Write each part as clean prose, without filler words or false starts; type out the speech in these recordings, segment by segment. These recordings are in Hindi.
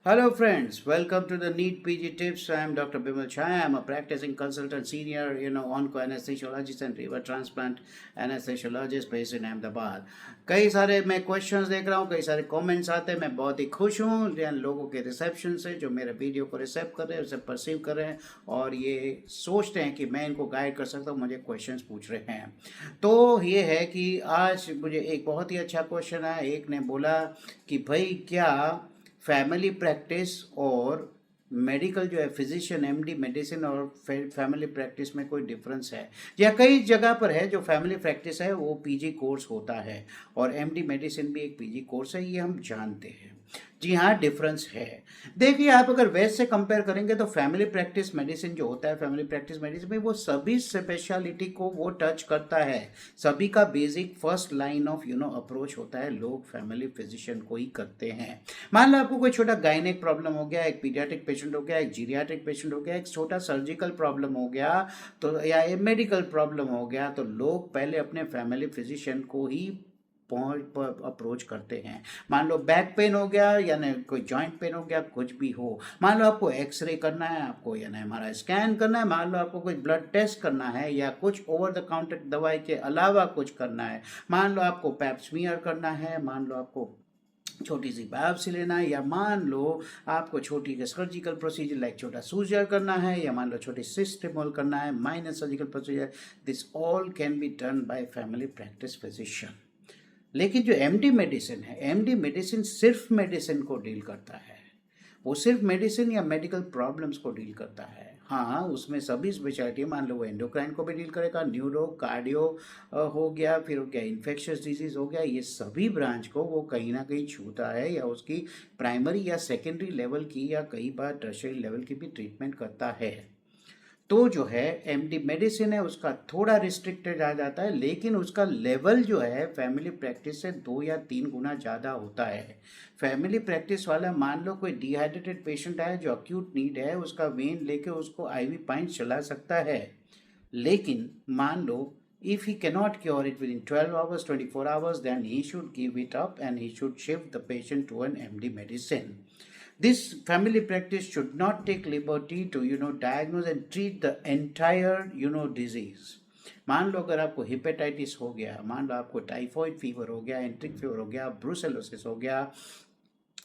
Hello, friends. Welcome to the NEET PG Tips. I am Dr. Bimal Chai. I am a practicing consultant, senior, onco anesthesiologist and liver transplant anesthesiologist based in Ahmedabad. कई सारे मैं क्वेश्चंस देख रहा हूँ, कई सारे कमेंट्स आते हैं. मैं बहुत ही खुश हूँ लोगों के रिसेप्शन से, जो मेरे वीडियो को रिसेप्ट कर रहे हैं, उसे परसीव कर रहे हैं और ये सोचते हैं कि मैं इनको गाइड कर सकता हूँ, मुझे क्वेश्चंस पूछ रहे हैं. तो ये है कि आज मुझे एक बहुत ही अच्छा क्वेश्चन है. एक ने बोला कि भाई क्या फैमिली प्रैक्टिस और मेडिकल जो है फिजिशियन एमडी मेडिसिन और फैमिली प्रैक्टिस में कोई डिफरेंस है? या कई जगह पर है जो फैमिली प्रैक्टिस है वो पीजी कोर्स होता है और एमडी मेडिसिन भी एक पीजी कोर्स है, ये हम जानते हैं. जी हाँ, डिफरेंस है. देखिए, आप अगर वैसे से कंपेयर करेंगे तो फैमिली प्रैक्टिस मेडिसिन जो होता है, फैमिली प्रैक्टिस मेडिसिन में वो सभी स्पेशलिटी को वो टच करता है. सभी का basic first line of approach होता है, लोग फैमिली फिजिशियन को ही करते हैं. मान लो आपको कोई छोटा गायनेक प्रॉब्लम हो गया, एक पीडियाट्रिक पेशेंट हो गया, एक जीरियाट्रिक पेशेंट हो गया, एक छोटा सर्जिकल प्रॉब्लम हो गया, तो या एक मेडिकल प्रॉब्लम हो गया, तो लोग पहले अपने फैमिली फिजिशियन को ही अप्रोच करते हैं. मान लो बैक पेन हो गया, यानी कोई जॉइंट पेन हो गया, कुछ भी हो. मान लो आपको एक्सरे करना है, आपको यानी हमारा स्कैन करना है, मान लो आपको कोई ब्लड टेस्ट करना है या कुछ ओवर द काउंटर दवाई के अलावा कुछ करना है. मान लो आपको पैप स्मीयर करना है, मान लो आपको छोटी सी बायोप्सी लेना है, या मान लो आपको छोटी सर्जिकल प्रोसीजर लाइक छोटा सूजर करना है, या मान लो छोटी सिस्ट रिमूवल करना है, minor surgical procedure. This all can be done by family practice physician. लेकिन जो एमडी मेडिसिन है, एमडी मेडिसिन सिर्फ मेडिसिन को डील करता है. वो सिर्फ मेडिसिन या मेडिकल प्रॉब्लम्स को डील करता है. हाँ, उसमें सभी स्पेशलिटी, मान लो वो एंडोक्राइन को भी डील करेगा, न्यूरो कार्डियो हो गया, फिर हो गया इन्फेक्शियस डिजीज हो गया, ये सभी ब्रांच को वो कहीं ना कहीं छूता है, या उसकी प्राइमरी या सेकेंडरी लेवल की या कई बार टर्शियरी लेवल की भी ट्रीटमेंट करता है. तो जो है एमडी मेडिसिन है उसका थोड़ा रिस्ट्रिक्टेड आ जाता है, लेकिन उसका लेवल जो है फैमिली प्रैक्टिस से 2 या 3 गुना ज़्यादा होता है. फैमिली प्रैक्टिस वाला, मान लो कोई डिहाइड्रेटेड पेशेंट है जो अक्यूट नीड है, उसका वेन लेके उसको आईवी पाइंट चला सकता है. लेकिन मान लो if he cannot cure it within 12 hours 24 hours, then he should give it up and he should shift the patient to an MD medicine. This family practice should not take liberty to diagnose and treat the entire disease. मान लो अगर आपको हिपेटाइटिस हो गया, मान लो आपको टाइफॉइड फीवर हो गया, एंट्रिक फीवर हो गया, ब्रूसेलोसिस हो गया,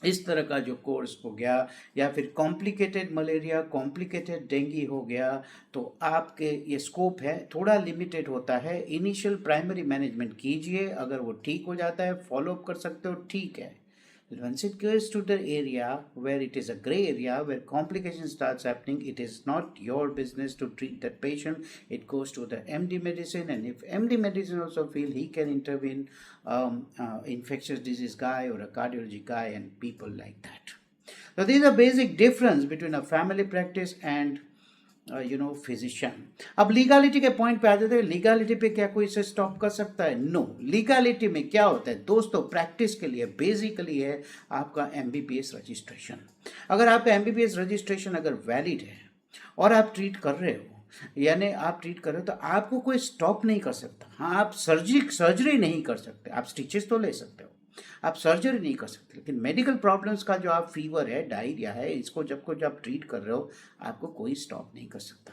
इस तरह का जो कोर्स हो गया, या फिर कॉम्प्लिकेटेड मलेरिया, कॉम्प्लिकेटेड डेंगी हो गया, तो आपके ये स्कोप है थोड़ा लिमिटेड होता है. इनिशियल प्राइमरी मैनेजमेंट कीजिए, अगर वो ठीक हो जाता है फॉलो अप कर सकते हो, ठीक है. Once it goes to the area where it is a gray area where complication starts happening, it is not your business to treat that patient. It goes to the MD medicine, and if MD medicine also feel he can intervene, infectious disease guy or a cardiology guy and people like that. So these are basic difference between a family practice and physician. अब लीगालिटी के पॉइंट पे आ जाते हैं. लीगालिटी पे क्या कोई इसे स्टॉप कर सकता है? नो. लीगालिटी में क्या होता है दोस्तों, प्रैक्टिस के लिए बेसिकली है आपका एमबीबीएस रजिस्ट्रेशन. अगर आपका एमबीबीएस रजिस्ट्रेशन अगर वैलिड है और आप ट्रीट कर रहे हो, यानी आप ट्रीट कर रहे हो, तो आपको कोई स्टॉप नहीं कर सकता. हाँ, आप सर्जरी नहीं कर सकते, आप स्टिचेस तो ले सकते हो, आप सर्जरी नहीं कर सकते. लेकिन मेडिकल प्रॉब्लम्स का जो आप फीवर है, डायरिया है, इसको जब आप ट्रीट कर रहे हो, आपको कोई स्टॉप नहीं कर सकता.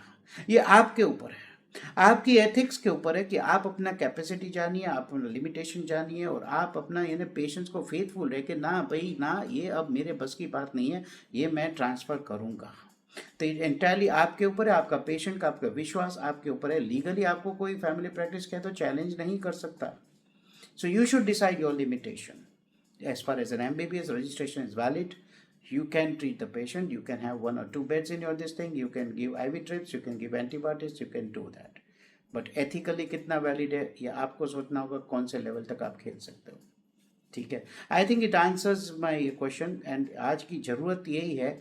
ये आपके ऊपर है, आपकी एथिक्स के ऊपर है कि आप अपना कैपेसिटी जानिए, आप अपना लिमिटेशन जानिए, और आप अपना यानी पेशेंट्स को फेथफुल रहे कि ना भाई ना, ये अब मेरे बस की बात नहीं है, ये मैं ट्रांसफ़र करूँगा. तो एंटायरली आपके ऊपर है, आपका पेशेंट का आपका विश्वास आपके ऊपर है. लीगली आपको कोई फैमिली प्रैक्टिस कहे तो चैलेंज नहीं कर सकता. So you should decide your limitation. As far as an MBBS registration is valid, you can treat the patient, you can have 1 or 2 beds in your this thing, you can give IV trips, you can give antibiotics, you can do that. But ethically कितना valid है, ये आपको सोचना होगा कौन से लेवल तक आप खेल सकते हो. ठीक है. I think it answers my question. And आज की ज़रूरत यही है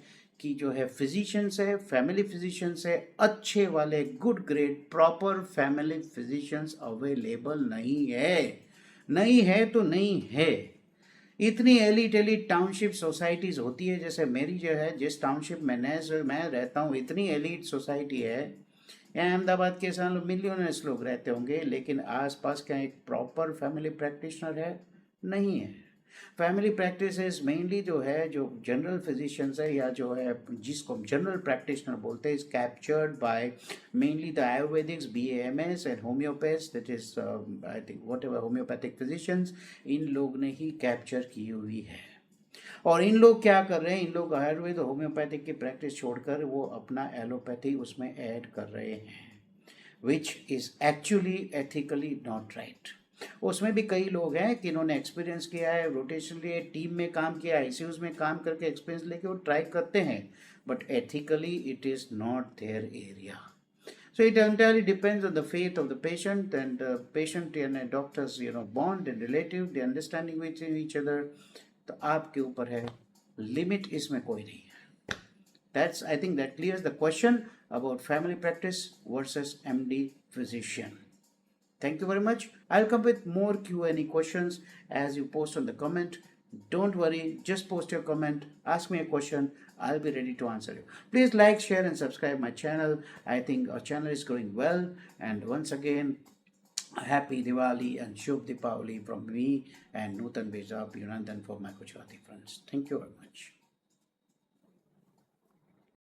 कि जो है फिजिशियंस है, फैमिली फिजिशियंस है, अच्छे वाले good grade proper family physicians available नहीं है. नहीं है तो नहीं है. इतनी एलिट टाउनशिप सोसाइटीज़ होती है, जैसे मेरी जो है, जिस टाउनशिप में मैं रहता हूँ, इतनी एलिट सोसाइटी है. यहाँ अहमदाबाद के साल मिलियनर्स लोग रहते होंगे, लेकिन आसपास क्या एक प्रॉपर फैमिली प्रैक्टिशनर है? नहीं है. फैमिली प्रैक्टिसेस मेनली जो है, जो जनरल फिजिशियंस है या जो है जिसको जनरल प्रैक्टिशनर बोलते हैं, is captured by mainly the ayurvedics, BAMS and homeopaths, that is I think whatever homeopathic physicians, इन लोग ने ही कैप्चर की हुई है। और इन लोग क्या कर रहे हैं, इन लोग आयुर्वेद और होम्योपैथिक की प्रैक्टिस छोड़कर वो अपना एलोपैथी उसमें ऐड कर रहे हैं, which is actually ethically not right. उसमें भी कई लोग हैं कि इन्होंने एक्सपीरियंस किया है, रोटेशन लिए टीम में काम किया, ICUs में काम करके एक्सपीरियंस लेके वो ट्राई करते हैं, but ethically it is not their area. So it entirely depends on the faith of the patient and patient and doctors, bond and relative, the understanding with each other. तो आपके ऊपर है, लिमिट इसमें कोई नहीं है. That's, I think that clears the question about family practice versus MD physician. Thank you very much. I'll come with more Q&A questions as you post on the comment. Don't worry, just post your comment, ask me a question, I'll be ready to answer you. Please like, share and subscribe my channel. I think our channel is growing well. And once again, happy Diwali and Shubh Deepavali from me and Nutan Bejab Yunandan for my Gujarati friends. Thank you very much.